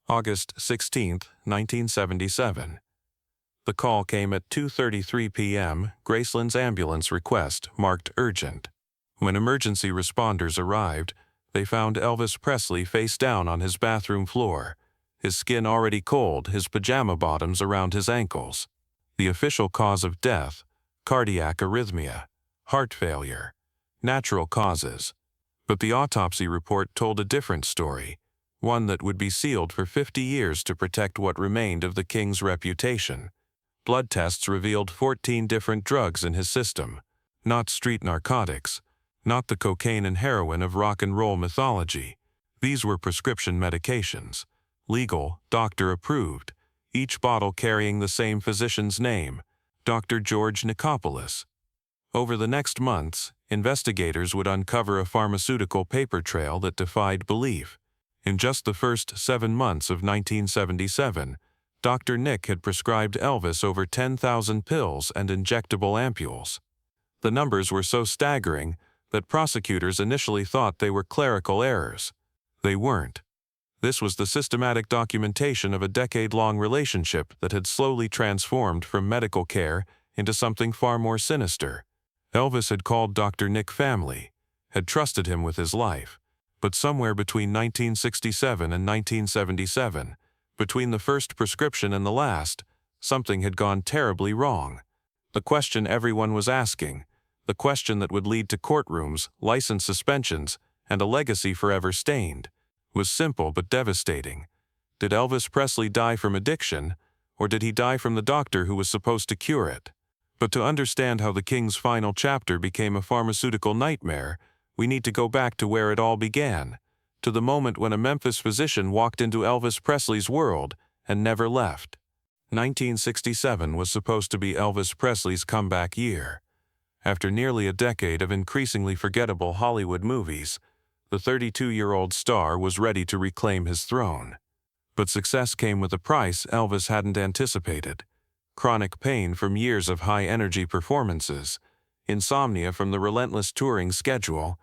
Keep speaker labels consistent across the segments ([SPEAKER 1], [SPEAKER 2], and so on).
[SPEAKER 1] August 16, 1977. The call came at 2:33 p.m. Graceland's ambulance request marked urgent. When emergency responders arrived, they found Elvis Presley face down on his bathroom floor, his skin already cold, his pajama bottoms around his ankles. The official cause of death: cardiac arrhythmia, heart failure, natural causes. But the autopsy report told a different story, one that would be sealed for 50 years to protect what remained of the king's reputation. Blood tests revealed 14 different drugs in his system, not street narcotics, not the cocaine and heroin of rock and roll mythology. These were prescription medications, legal, doctor-approved, each bottle carrying the same physician's name, Dr. George Nichopoulos. Over the next months, investigators would uncover a pharmaceutical paper trail that defied belief. In just the first 7 months of 1977, Dr. Nick had prescribed Elvis over 10,000 pills and injectable ampules. The numbers were so staggering that prosecutors initially thought they were clerical errors. They weren't. This was the systematic documentation of a decade-long relationship that had slowly transformed from medical care into something far more sinister. Elvis had called Dr. Nick family, had trusted him with his life. But somewhere between 1967 and 1977, between the first prescription and the last, something had gone terribly wrong. The question everyone was asking, the question that would lead to courtrooms, license suspensions, and a legacy forever stained, was simple but devastating. Did Elvis Presley die from addiction, or did he die from the doctor who was supposed to cure it? But to understand how the king's final chapter became a pharmaceutical nightmare, we need to go back to where it all began, to the moment when a Memphis physician walked into Elvis Presley's world and never left. 1967 was supposed to be Elvis Presley's comeback year. After nearly a decade of increasingly forgettable Hollywood movies, the 32-year-old star was ready to reclaim his throne. But success came with a price Elvis hadn't anticipated: chronic pain from years of high-energy performances, insomnia from the relentless touring schedule,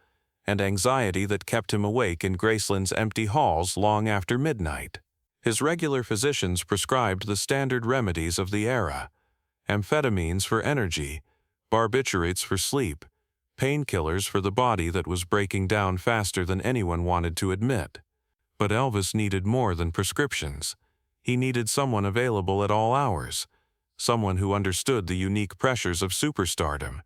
[SPEAKER 1] and anxiety that kept him awake in Graceland's empty halls long after midnight. His regular physicians prescribed the standard remedies of the era: amphetamines for energy, barbiturates for sleep, painkillers for the body that was breaking down faster than anyone wanted to admit. But Elvis needed more than prescriptions. He needed someone available at all hours, someone who understood the unique pressures of superstardom,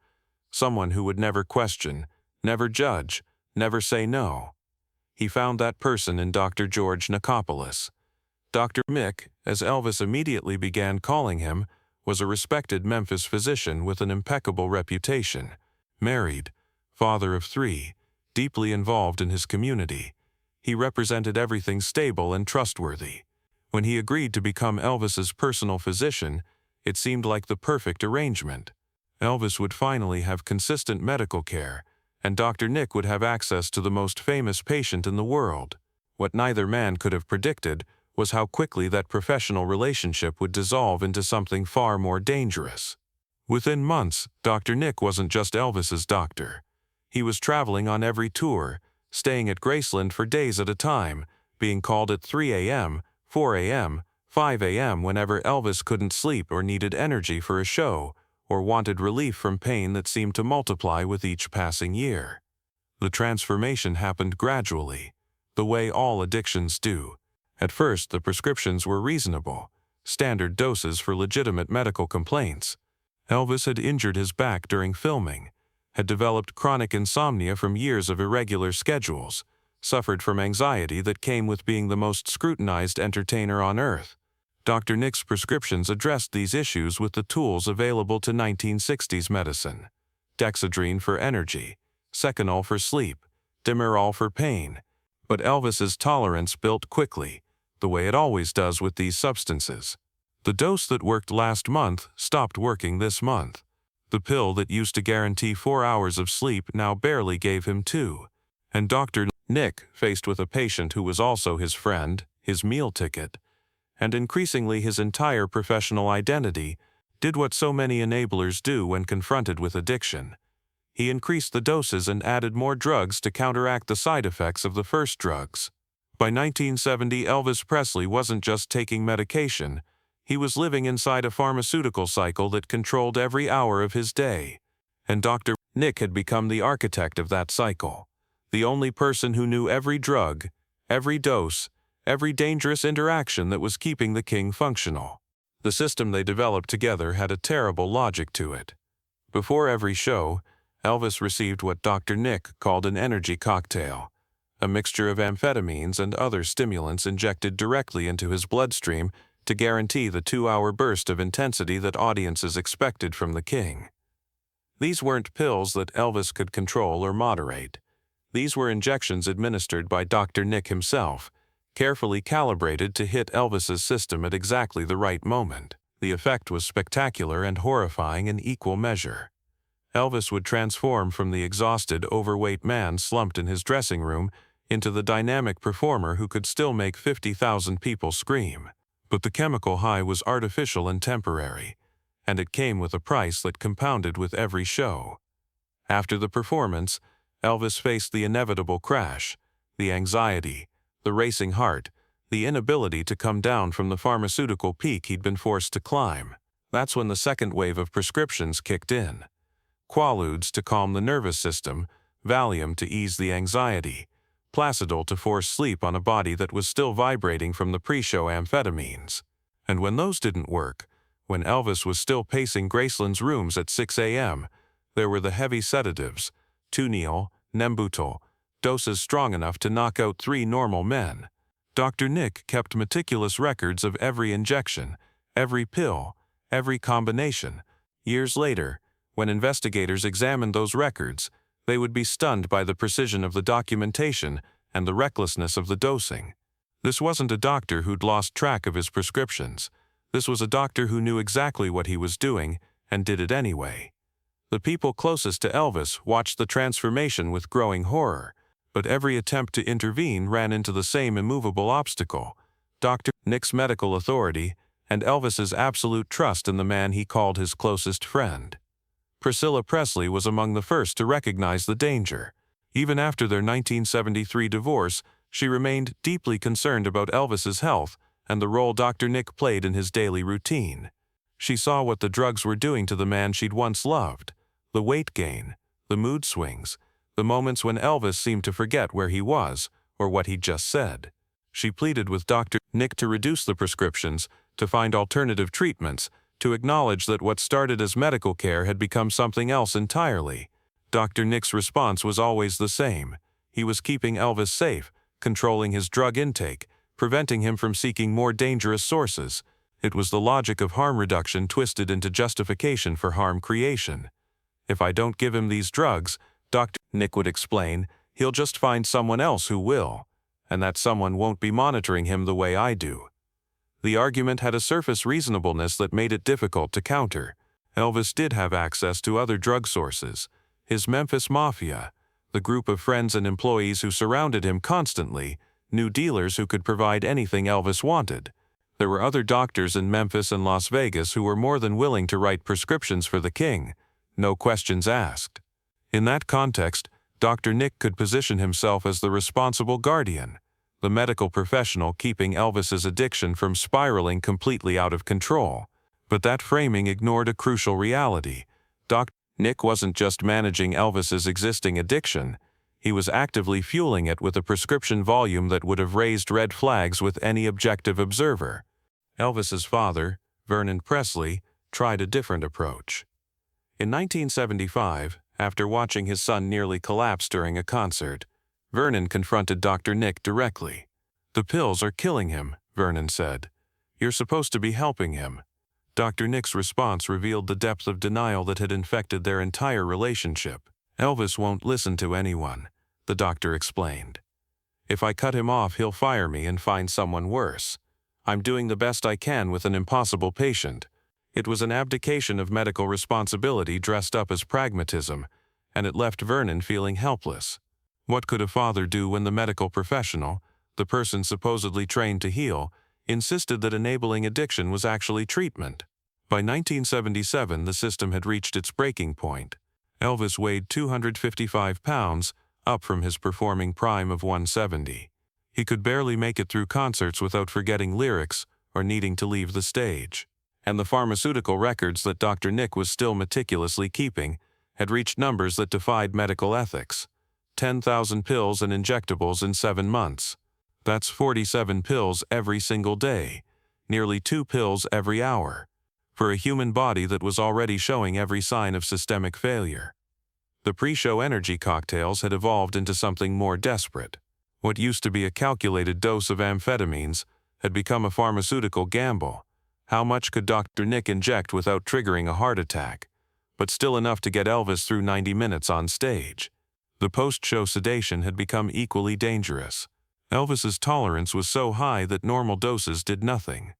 [SPEAKER 1] someone who would never question, never judge, never say no. He found that person in Dr. George Nichopoulos. Dr. Mick, as Elvis immediately began calling him, was a respected Memphis physician with an impeccable reputation, married, father of 3, deeply involved in his community. He represented everything stable and trustworthy. When he agreed to become Elvis's personal physician, it seemed like the perfect arrangement. Elvis would finally have consistent medical care, and Dr. Nick would have access to the most famous patient in the world. What neither man could have predicted was how quickly that professional relationship would dissolve into something far more dangerous. Within months, Dr. Nick wasn't just Elvis's doctor. He was traveling on every tour, staying at Graceland for days at a time, being called at 3 a.m., 4 a.m., 5 a.m. whenever Elvis couldn't sleep or needed energy for a show, or wanted relief from pain that seemed to multiply with each passing year. The transformation happened gradually, the way all addictions do. At first, the prescriptions were reasonable, standard doses for legitimate medical complaints. Elvis had injured his back during filming, had developed chronic insomnia from years of irregular schedules, suffered from anxiety that came with being the most scrutinized entertainer on earth. Dr. Nick's prescriptions addressed these issues with the tools available to 1960s medicine: Dexedrine for energy, Seconal for sleep, Demerol for pain. But Elvis's tolerance built quickly, the way it always does with these substances. The dose that worked last month stopped working this month. The pill that used to guarantee 4 hours of sleep now barely gave him 2. And Dr. Nick, faced with a patient who was also his friend, his meal ticket, and increasingly his entire professional identity, did what so many enablers do when confronted with addiction. He increased the doses and added more drugs to counteract the side effects of the first drugs. By 1970, Elvis Presley wasn't just taking medication, he was living inside a pharmaceutical cycle that controlled every hour of his day. And Dr. Nick had become the architect of that cycle, the only person who knew every drug, every dose, every dangerous interaction that was keeping the king functional. The system they developed together had a terrible logic to it. Before every show, Elvis received what Dr. Nick called an energy cocktail, a mixture of amphetamines and other stimulants injected directly into his bloodstream to guarantee the 2-hour burst of intensity that audiences expected from the king. These weren't pills that Elvis could control or moderate. These were injections administered by Dr. Nick himself, carefully calibrated to hit Elvis's system at exactly the right moment. The effect was spectacular and horrifying in equal measure. Elvis would transform from the exhausted, overweight man slumped in his dressing room into the dynamic performer who could still make 50,000 people scream. But the chemical high was artificial and temporary, and it came with a price that compounded with every show. After the performance, Elvis faced the inevitable crash, the anxiety, the racing heart, the inability to come down from the pharmaceutical peak he'd been forced to climb. That's when the second wave of prescriptions kicked in. Quaaludes to calm the nervous system, Valium to ease the anxiety, Placidol to force sleep on a body that was still vibrating from the pre-show amphetamines. And when those didn't work, when Elvis was still pacing Graceland's rooms at 6 a.m., there were the heavy sedatives, Tunil, Nembutal, doses strong enough to knock out 3 normal men. Dr. Nick kept meticulous records of every injection, every pill, every combination. Years later, when investigators examined those records, they would be stunned by the precision of the documentation and the recklessness of the dosing. This wasn't a doctor who'd lost track of his prescriptions. This was a doctor who knew exactly what he was doing and did it anyway. The people closest to Elvis watched the transformation with growing horror, but every attempt to intervene ran into the same immovable obstacle: Dr. Nick's medical authority and Elvis's absolute trust in the man he called his closest friend. Priscilla Presley was among the first to recognize the danger. Even after their 1973 divorce, she remained deeply concerned about Elvis's health and the role Dr. Nick played in his daily routine. She saw what the drugs were doing to the man she'd once loved: the weight gain, the mood swings, the moments when Elvis seemed to forget where he was or what he'd just said. She pleaded with Dr. Nick to reduce the prescriptions, to find alternative treatments, to acknowledge that what started as medical care had become something else entirely. Dr. Nick's response was always the same. He was keeping Elvis safe, controlling his drug intake, preventing him from seeking more dangerous sources. It was the logic of harm reduction twisted into justification for harm creation. If I don't give him these drugs, Dr. Nick would explain, he'll just find someone else who will, and that someone won't be monitoring him the way I do. The argument had a surface reasonableness that made it difficult to counter. Elvis did have access to other drug sources. His Memphis Mafia, the group of friends and employees who surrounded him constantly, knew dealers who could provide anything Elvis wanted. There were other doctors in Memphis and Las Vegas who were more than willing to write prescriptions for the king, no questions asked. In that context, Dr. Nick could position himself as the responsible guardian, the medical professional keeping Elvis's addiction from spiraling completely out of control. But that framing ignored a crucial reality. Dr. Nick wasn't just managing Elvis's existing addiction, he was actively fueling it with a prescription volume that would have raised red flags with any objective observer. Elvis's father, Vernon Presley, tried a different approach. In 1975, after watching his son nearly collapse during a concert, Vernon confronted Dr. Nick directly. "The pills are killing him," Vernon said. "You're supposed to be helping him." Dr. Nick's response revealed the depth of denial that had infected their entire relationship. "Elvis won't listen to anyone," the doctor explained. "If I cut him off, he'll fire me and find someone worse. I'm doing the best I can with an impossible patient." It was an abdication of medical responsibility dressed up as pragmatism, and it left Vernon feeling helpless. What could a father do when the medical professional, the person supposedly trained to heal, insisted that enabling addiction was actually treatment? By 1977, the system had reached its breaking point. Elvis weighed 255 pounds, up from his performing prime of 170. He could barely make it through concerts without forgetting lyrics or needing to leave the stage. And the pharmaceutical records that Dr. Nick was still meticulously keeping had reached numbers that defied medical ethics. 10,000 pills and injectables in 7 months. That's 47 pills every single day, nearly 2 pills every hour, for a human body that was already showing every sign of systemic failure. The pre-show energy cocktails had evolved into something more desperate. What used to be a calculated dose of amphetamines had become a pharmaceutical gamble. How much could Dr. Nick inject without triggering a heart attack, but still enough to get Elvis through 90 minutes on stage? The post-show sedation had become equally dangerous. Elvis's tolerance was so high that normal doses did nothing.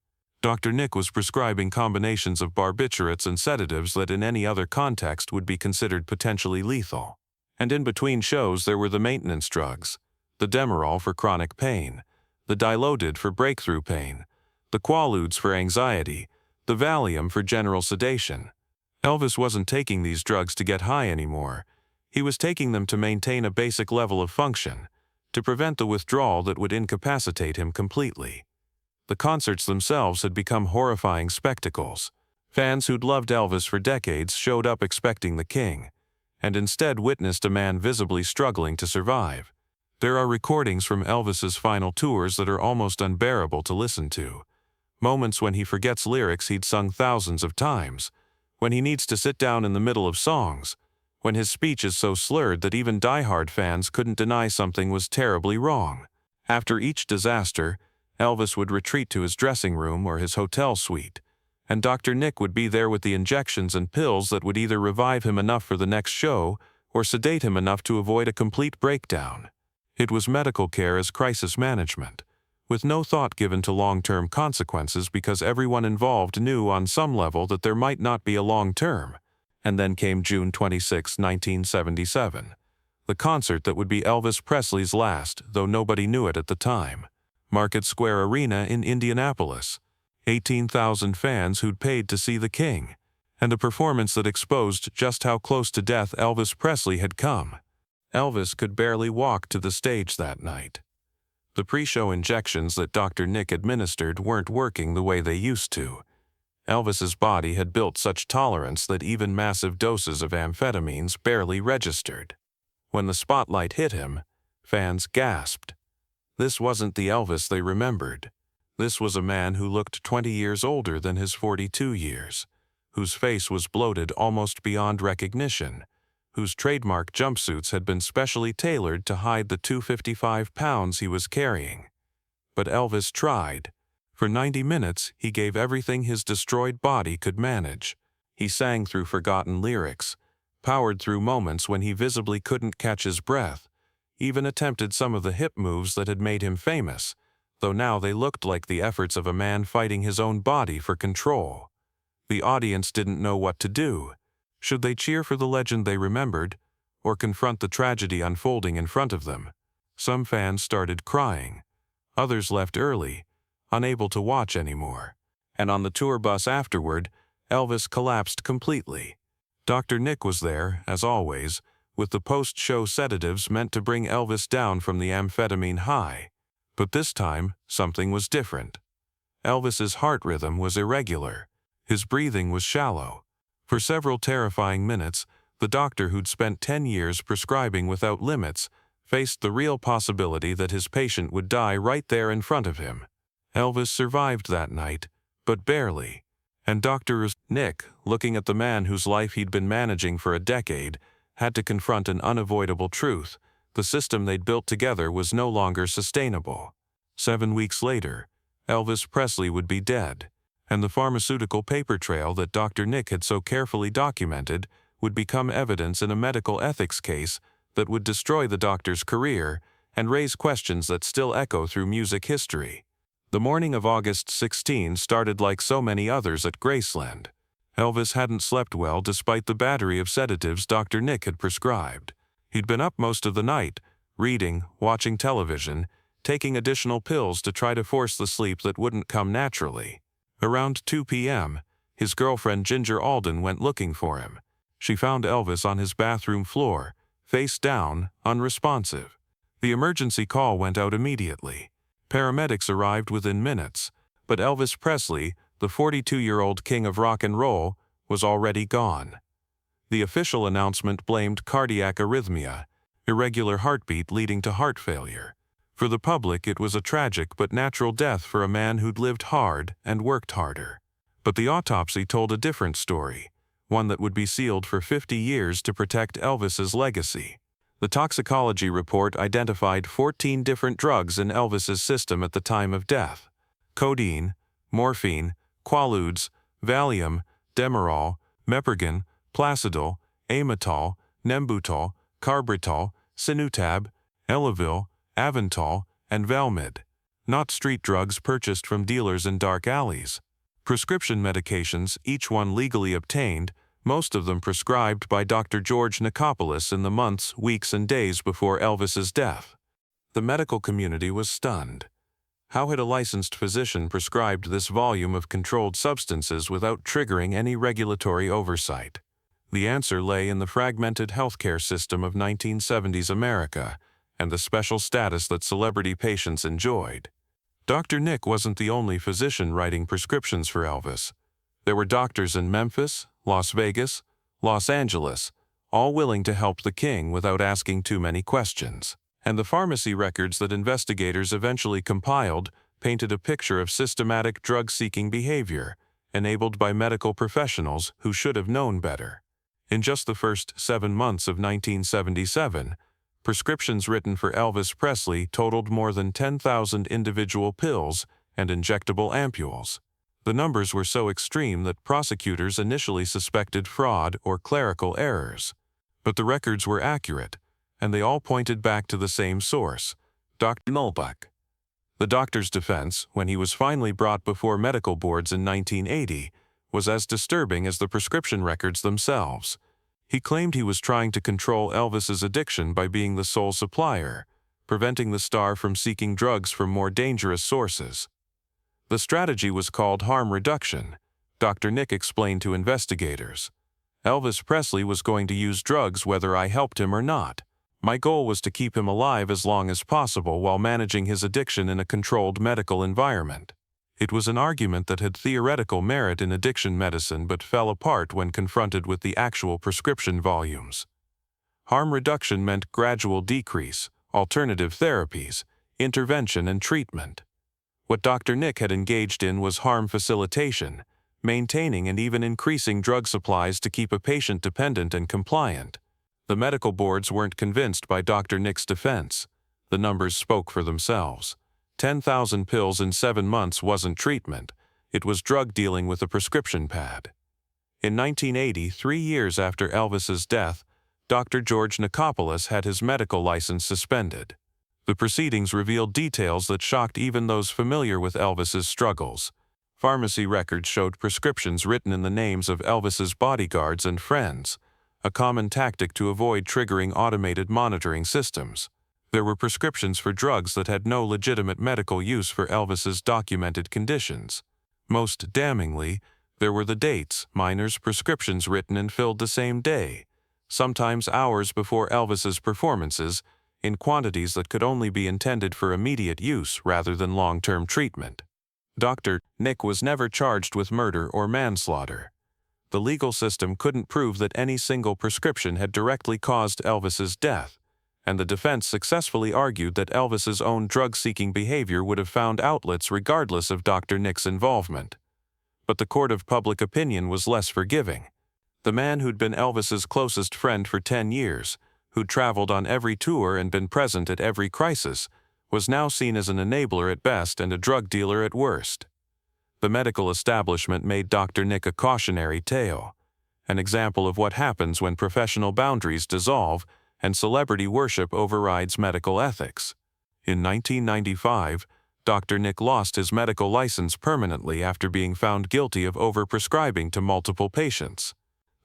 [SPEAKER 1] Dr. Nick was prescribing combinations of barbiturates and sedatives that in any other context would be considered potentially lethal. And in between shows there were the maintenance drugs, the Demerol for chronic pain, the Dilaudid for breakthrough pain, the Quaaludes for anxiety, the Valium for general sedation. Elvis wasn't taking these drugs to get high anymore. He was taking them to maintain a basic level of function, to prevent the withdrawal that would incapacitate him completely. The concerts themselves had become horrifying spectacles. Fans who'd loved Elvis for decades showed up expecting the king, and instead witnessed a man visibly struggling to survive. There are recordings from Elvis's final tours that are almost unbearable to listen to. Moments when he forgets lyrics he'd sung thousands of times, when he needs to sit down in the middle of songs, when his speech is so slurred that even diehard fans couldn't deny something was terribly wrong. After each disaster, Elvis would retreat to his dressing room or his hotel suite, and Dr. Nick would be there with the injections and pills that would either revive him enough for the next show or sedate him enough to avoid a complete breakdown. It was medical care as crisis management, with no thought given to long-term consequences because everyone involved knew on some level that there might not be a long-term. And then came June 26, 1977, the concert that would be Elvis Presley's last, though nobody knew it at the time. Market Square Arena in Indianapolis, 18,000 fans who'd paid to see the king, and a performance that exposed just how close to death Elvis Presley had come. Elvis could barely walk to the stage that night. The pre-show injections that Dr. Nick administered weren't working the way they used to. Elvis's body had built such tolerance that even massive doses of amphetamines barely registered. When the spotlight hit him, fans gasped. This wasn't the Elvis they remembered. This was a man who looked 20 years older than his 42 years, whose face was bloated almost beyond recognition, whose trademark jumpsuits had been specially tailored to hide the 255 pounds he was carrying. But Elvis tried. For 90 minutes, he gave everything his destroyed body could manage. He sang through forgotten lyrics, powered through moments when he visibly couldn't catch his breath, even attempted some of the hip moves that had made him famous, though now they looked like the efforts of a man fighting his own body for control. The audience didn't know what to do. Should they cheer for the legend they remembered, or confront the tragedy unfolding in front of them? Some fans started crying. Others left early, unable to watch anymore. And on the tour bus afterward, Elvis collapsed completely. Dr. Nick was there, as always, with the post-show sedatives meant to bring Elvis down from the amphetamine high. But this time, something was different. Elvis's heart rhythm was irregular. His breathing was shallow. For several terrifying minutes, the doctor who'd spent 10 years prescribing without limits faced the real possibility that his patient would die right there in front of him. Elvis survived that night, but barely. And Dr. Nick, looking at the man whose life he'd been managing for a decade, had to confront an unavoidable truth. The system they'd built together was no longer sustainable. 7 weeks later, Elvis Presley would be dead, and the pharmaceutical paper trail that Dr. Nick had so carefully documented would become evidence in a medical ethics case that would destroy the doctor's career and raise questions that still echo through music history. The morning of August 16 started like so many others at Graceland. Elvis hadn't slept well despite the battery of sedatives Dr. Nick had prescribed. He'd been up most of the night, reading, watching television, taking additional pills to try to force the sleep that wouldn't come naturally. Around 2 p.m., his girlfriend Ginger Alden went looking for him. She found Elvis on his bathroom floor, face down, unresponsive. The emergency call went out immediately. Paramedics arrived within minutes, but Elvis Presley, the 42-year-old king of rock and roll, was already gone. The official announcement blamed cardiac arrhythmia, irregular heartbeat leading to heart failure. For the public, it was a tragic but natural death for a man who'd lived hard and worked harder. But the autopsy told a different story, one that would be sealed for 50 years to protect Elvis's legacy. The toxicology report identified 14 different drugs in Elvis's system at the time of death: codeine, morphine, quaaludes, Valium, Demerol, Mepergin, Placidil, Amytal, Nembutal, Carbritol, Sinutab, Elavil, Aventol, and Valmid. Not street drugs purchased from dealers in dark alleys. Prescription medications, each one legally obtained, most of them prescribed by Dr. George Nichopoulos in the months, weeks, and days before Elvis's death. The medical community was stunned. How had a licensed physician prescribed this volume of controlled substances without triggering any regulatory oversight? The answer lay in the fragmented healthcare system of 1970s America and the special status that celebrity patients enjoyed. Dr. Nick wasn't the only physician writing prescriptions for Elvis. There were doctors in Memphis, Las Vegas, Los Angeles, all willing to help the king without asking too many questions. And the pharmacy records that investigators eventually compiled painted a picture of systematic drug-seeking behavior, enabled by medical professionals who should have known better. In just the first 7 months of 1977, prescriptions written for Elvis Presley totaled more than 10,000 individual pills and injectable ampules. The numbers were so extreme that prosecutors initially suspected fraud or clerical errors. But the records were accurate, and they all pointed back to the same source, Dr. Nullbuck. The doctor's defense, when he was finally brought before medical boards in 1980, was as disturbing as the prescription records themselves. He claimed he was trying to control Elvis's addiction by being the sole supplier, preventing the star from seeking drugs from more dangerous sources. The strategy was called harm reduction, Dr. Nick explained to investigators. Elvis Presley was going to use drugs whether I helped him or not. My goal was to keep him alive as long as possible while managing his addiction in a controlled medical environment. It was an argument that had theoretical merit in addiction medicine but fell apart when confronted with the actual prescription volumes. Harm reduction meant gradual decrease, alternative therapies, intervention, and treatment. What Dr. Nick had engaged in was harm facilitation, maintaining and even increasing drug supplies to keep a patient dependent and compliant. The medical boards weren't convinced by Dr. Nick's defense. The numbers spoke for themselves. 10,000 pills in 7 months wasn't treatment. It was drug dealing with a prescription pad. In 1980, 3 years after Elvis's death, Dr. George Nichopoulos had his medical license suspended. The proceedings revealed details that shocked even those familiar with Elvis's struggles. Pharmacy records showed prescriptions written in the names of Elvis's bodyguards and friends, a common tactic to avoid triggering automated monitoring systems. There were prescriptions for drugs that had no legitimate medical use for Elvis's documented conditions. Most damningly, there were the dates, minors' prescriptions written and filled the same day, sometimes hours before Elvis's performances, in quantities that could only be intended for immediate use rather than long-term treatment. Dr. Nick was never charged with murder or manslaughter. The legal system couldn't prove that any single prescription had directly caused Elvis's death, and the defense successfully argued that Elvis's own drug-seeking behavior would have found outlets regardless of Dr. Nick's involvement. But the court of public opinion was less forgiving. The man who'd been Elvis's closest friend for 10 years, who'd traveled on every tour and been present at every crisis, was now seen as an enabler at best and a drug dealer at worst. The medical establishment made Dr. Nick a cautionary tale, an example of what happens when professional boundaries dissolve and celebrity worship overrides medical ethics. In 1995, Dr. Nick lost his medical license permanently after being found guilty of overprescribing to multiple patients.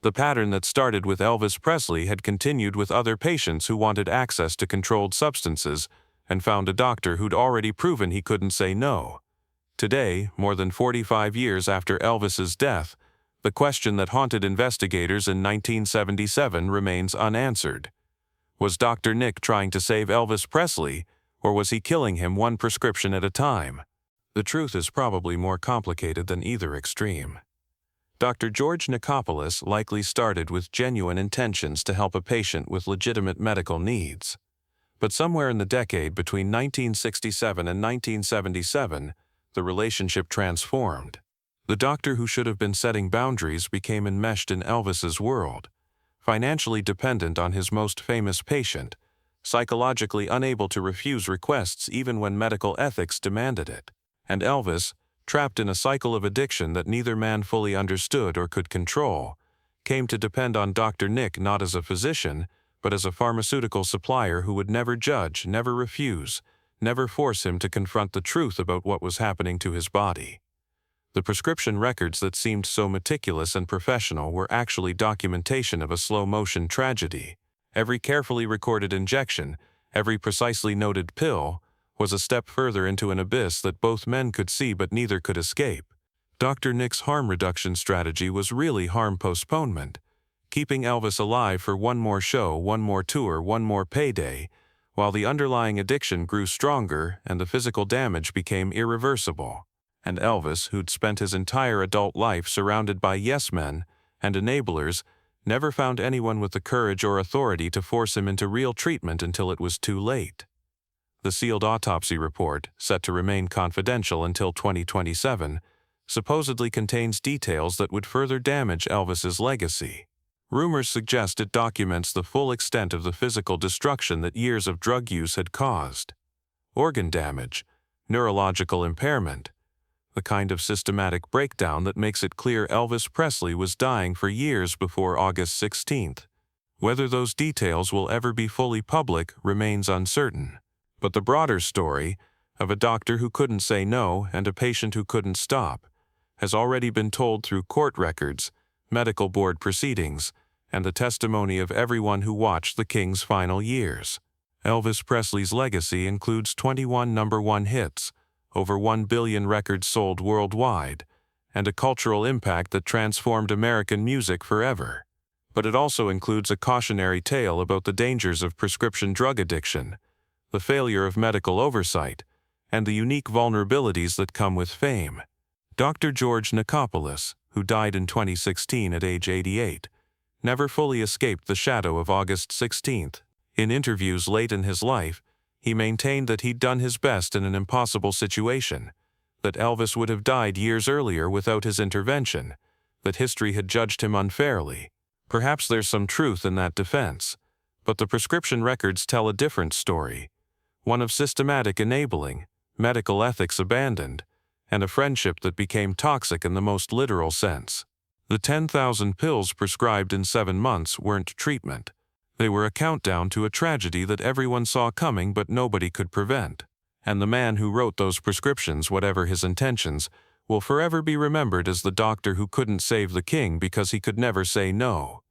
[SPEAKER 1] The pattern that started with Elvis Presley had continued with other patients who wanted access to controlled substances and found a doctor who'd already proven he couldn't say no. Today, more than 45 years after Elvis's death, the question that haunted investigators in 1977 remains unanswered. Was Dr. Nick trying to save Elvis Presley, or was he killing him one prescription at a time? The truth is probably more complicated than either extreme. Dr. George Nichopoulos likely started with genuine intentions to help a patient with legitimate medical needs. But somewhere in the decade between 1967 and 1977, the relationship transformed. The doctor who should have been setting boundaries became enmeshed in Elvis's world, financially dependent on his most famous patient, psychologically unable to refuse requests even when medical ethics demanded it. And Elvis, trapped in a cycle of addiction that neither man fully understood or could control, came to depend on Dr. Nick not as a physician, but as a pharmaceutical supplier who would never judge, never refuse, never force him to confront the truth about what was happening to his body. The prescription records that seemed so meticulous and professional were actually documentation of a slow-motion tragedy. Every carefully recorded injection, every precisely noted pill, was a step further into an abyss that both men could see but neither could escape. Dr. Nick's harm reduction strategy was really harm postponement, keeping Elvis alive for one more show, one more tour, one more payday, while the underlying addiction grew stronger and the physical damage became irreversible. And Elvis, who'd spent his entire adult life surrounded by yes-men and enablers, never found anyone with the courage or authority to force him into real treatment until it was too late. The sealed autopsy report, set to remain confidential until 2027, supposedly contains details that would further damage Elvis's legacy. Rumors suggest it documents the full extent of the physical destruction that years of drug use had caused. Organ damage, neurological impairment, the kind of systematic breakdown that makes it clear Elvis Presley was dying for years before August 16th. Whether those details will ever be fully public remains uncertain. But the broader story, of a doctor who couldn't say no and a patient who couldn't stop, has already been told through court records, medical board proceedings, and the testimony of everyone who watched the King's final years. Elvis Presley's legacy includes 21 #1 hits, over 1 billion records sold worldwide, and a cultural impact that transformed American music forever. But it also includes a cautionary tale about the dangers of prescription drug addiction, the failure of medical oversight, and the unique vulnerabilities that come with fame. Dr. George Nichopoulos, who died in 2016 at age 88, never fully escaped the shadow of August 16th. In interviews late in his life, he maintained that he'd done his best in an impossible situation, that Elvis would have died years earlier without his intervention, that history had judged him unfairly. Perhaps there's some truth in that defense, but the prescription records tell a different story, one of systematic enabling, medical ethics abandoned, and a friendship that became toxic in the most literal sense. The 10,000 pills prescribed in 7 months weren't treatment. They were a countdown to a tragedy that everyone saw coming but nobody could prevent. And the man who wrote those prescriptions, whatever his intentions, will forever be remembered as the doctor who couldn't save the king because he could never say no.